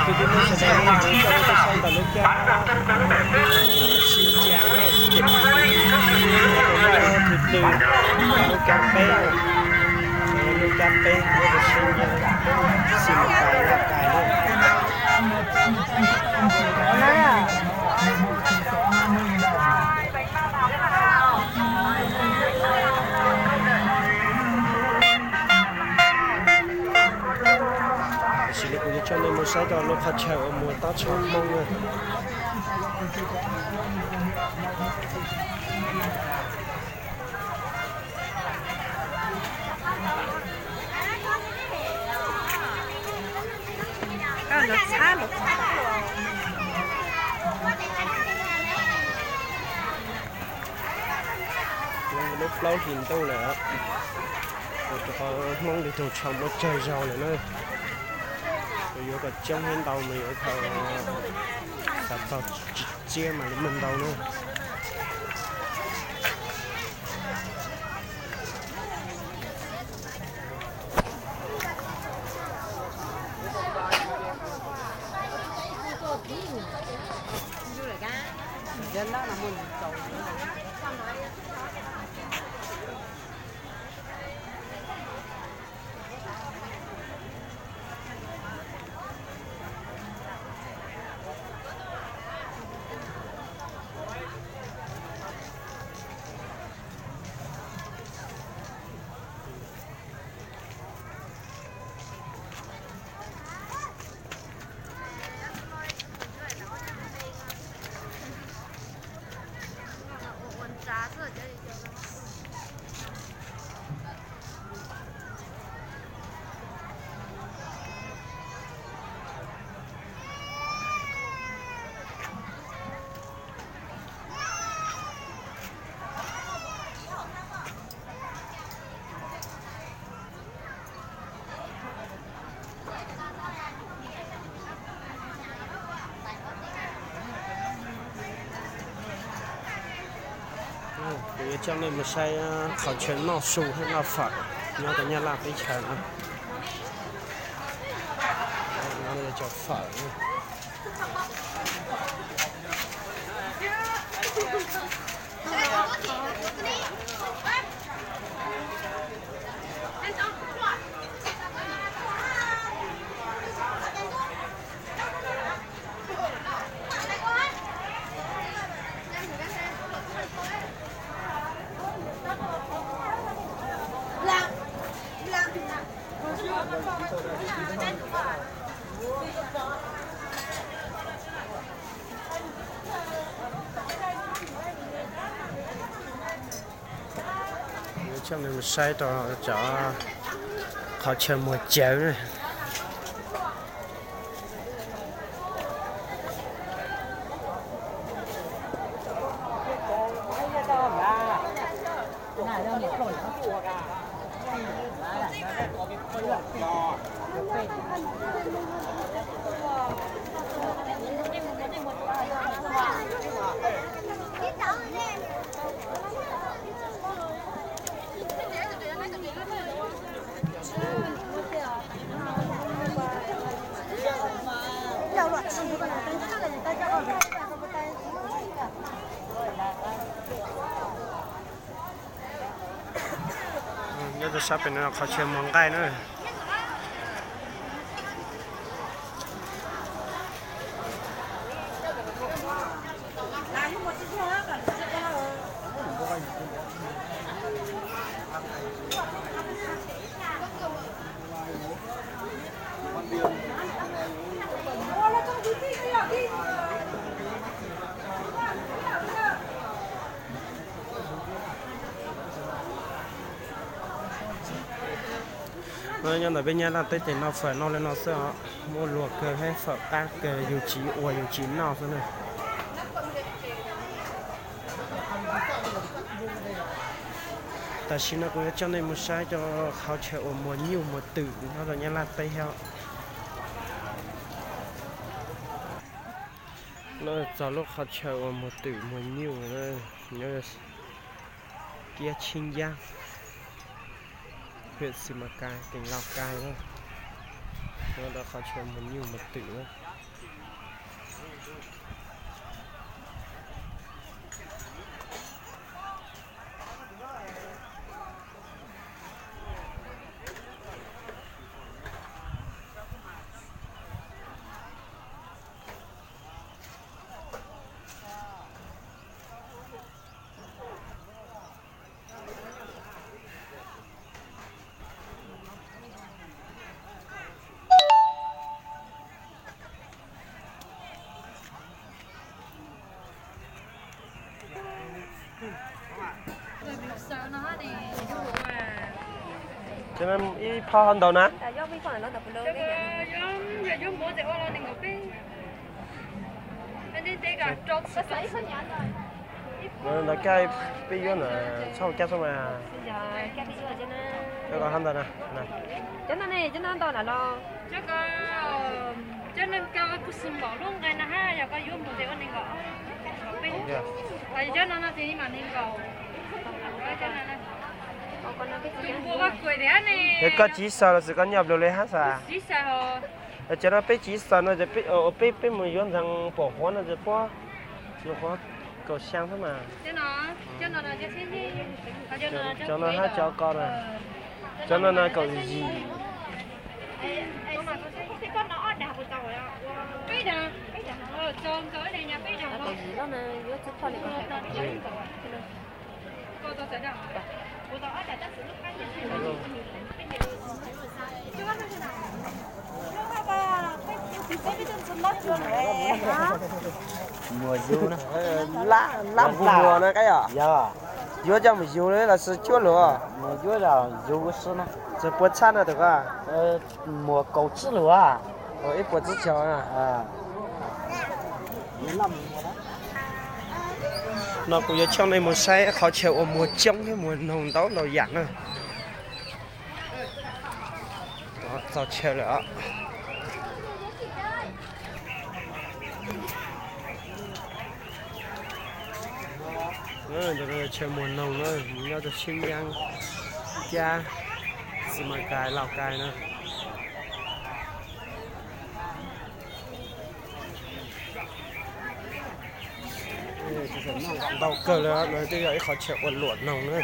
thì chúng tôi sẽ đem đến cho tôi xem vào lúc xin chào thịt từ nuôi cà phê nuôi cà phê để xin một cái là cái luôn. Xin được cho nên một số đó lúc phát chợ ở mùa tết trong mông rồi. Lúc lâu thì đâu nữa có mong đi tàu chồng nó chơi giàu này nữa rồi có trong hen đầu mình ở thờ tàu chia mà mình đầu nữa dân đó là mình cầu trong này một xe khẩu chuyến nọ sù hay là phở nó có nhà làm cái chén nó là cho phở trong này một xe cho họ chờ một chéo này nhớ tôi sắp bên nó khó chơi món gai nữa nhưng mà bên nhà là tết thì nó phải nó lên nó sẽ mua luộc cờ hay phở ta cờ dù chỉ ủa dù chín nào thế này tại xin nó cũng cho nên một sai cho họ chợ một nhiều một tử nó là nhà là tây heo nó cho lúc họ chợ một tử một nhiều nữa nhớ kia Chiên Giang huyện Simacai tỉnh Lào Cai đó nó đã khó chơi một nhiều một tự nữa. Cho nên ý pha hơn đầu nè. Rồi là cái bây giờ là sau cái xong mà. Cái còn hơn đầu nè. Cho nên này cho nên tao là lo. Cho nên cái sừng bỏ luôn cái này ha, giờ có vô một điều này gọi. Tại cho nên là thì mà nên cầu. Cái có chỉ sợ là sự có nhập được lấy hết à? Chỉ sợ. Cho nó chỉ sợ nóจะไปmột yon thằng bỏ hoa nóจะbỏ cầu sang thôi mà. Cho nó là cho xin đi. Cho nó hát cho con rồi. Cho nó là cầu gì? Con nó đạp một tàu rồi. Bây giờ tròn tới đây nha, bây giờ cái gì đó nè, giữa chút thôi này cô tôi sẽ đọc. Cô tôi ở đây tất sự lúc cái gì. Chú có thế nào? Chú ba, cái chân lót chưa này. Mùa dưa nè. Lá mùa nè cái à? Dạ. Dưa cho mình dưa đấy là sự chúa lửa. Mùa dưa là dưa sữa nè. Sự bớt chăn là được à? Mùa cầu chữ lửa à? Ít bớt chữ chờ à? Nó cũng trong này một xe khó chịu ở mùa trong cái mùa nồng đó nó giặt nữa. Đó, sao chịu nữa. Rồi chơi mùa nồng nữa, nhau được xin giang cha, xin mà cài Lào Cai nữa. Đầu cờ là nói tới vậy khó chịu quần luộn nồng nữa.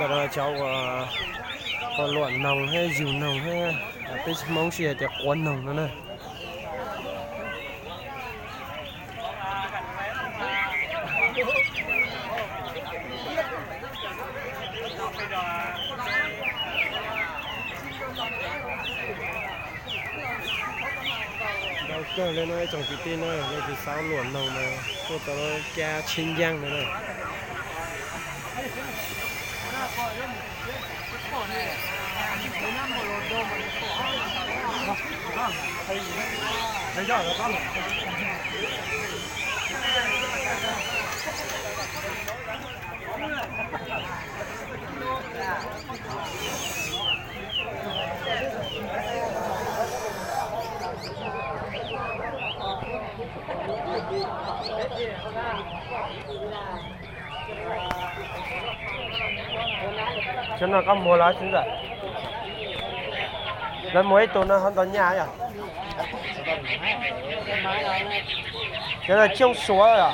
Đó cháu có luộn nồng hay dìu nồng hay cái mong xìa thì cuốn nồng nữa này. Đầu cơ lên nói trong cái tin này là thì sao luộn nồng này cô tao cha chín giang nữa này. Cho nó có mua lá chứ rồi. Lần mỗi tuần nó hơn tuần nhà à? Cái là trông số rồi à?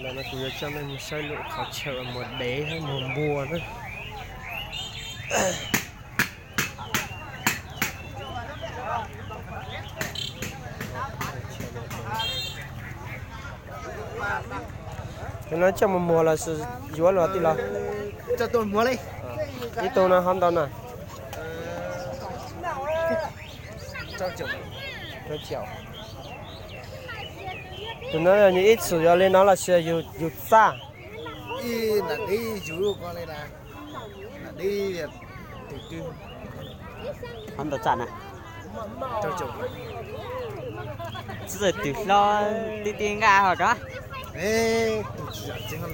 là nó cứ cho nên một sai lụ khó chịu một đế hay một bùa nữa nó trong một mùa là sự dúa rồi tí là cho tôi mua đi ít tôi nó không đâu nè cho chồng cho chậu tụi nó là như ít sử dụng lên nó là sẽ dù xa đi là đi chú con này là đi từ từ không được chặn à cho chồng rồi từ lo đi tiền gà hoặc đó ê chính là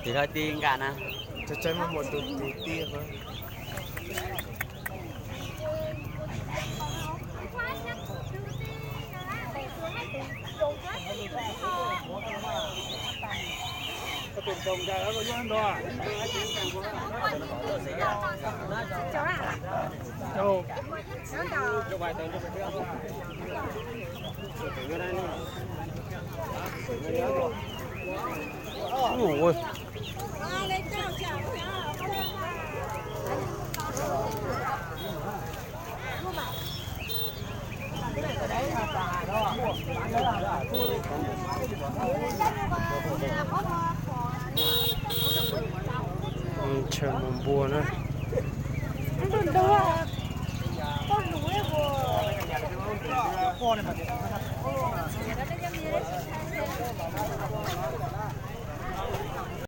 từ lo tiền gà nè cho chơi một từ tiền thôi ôi chờ một bùa nữa Con này mà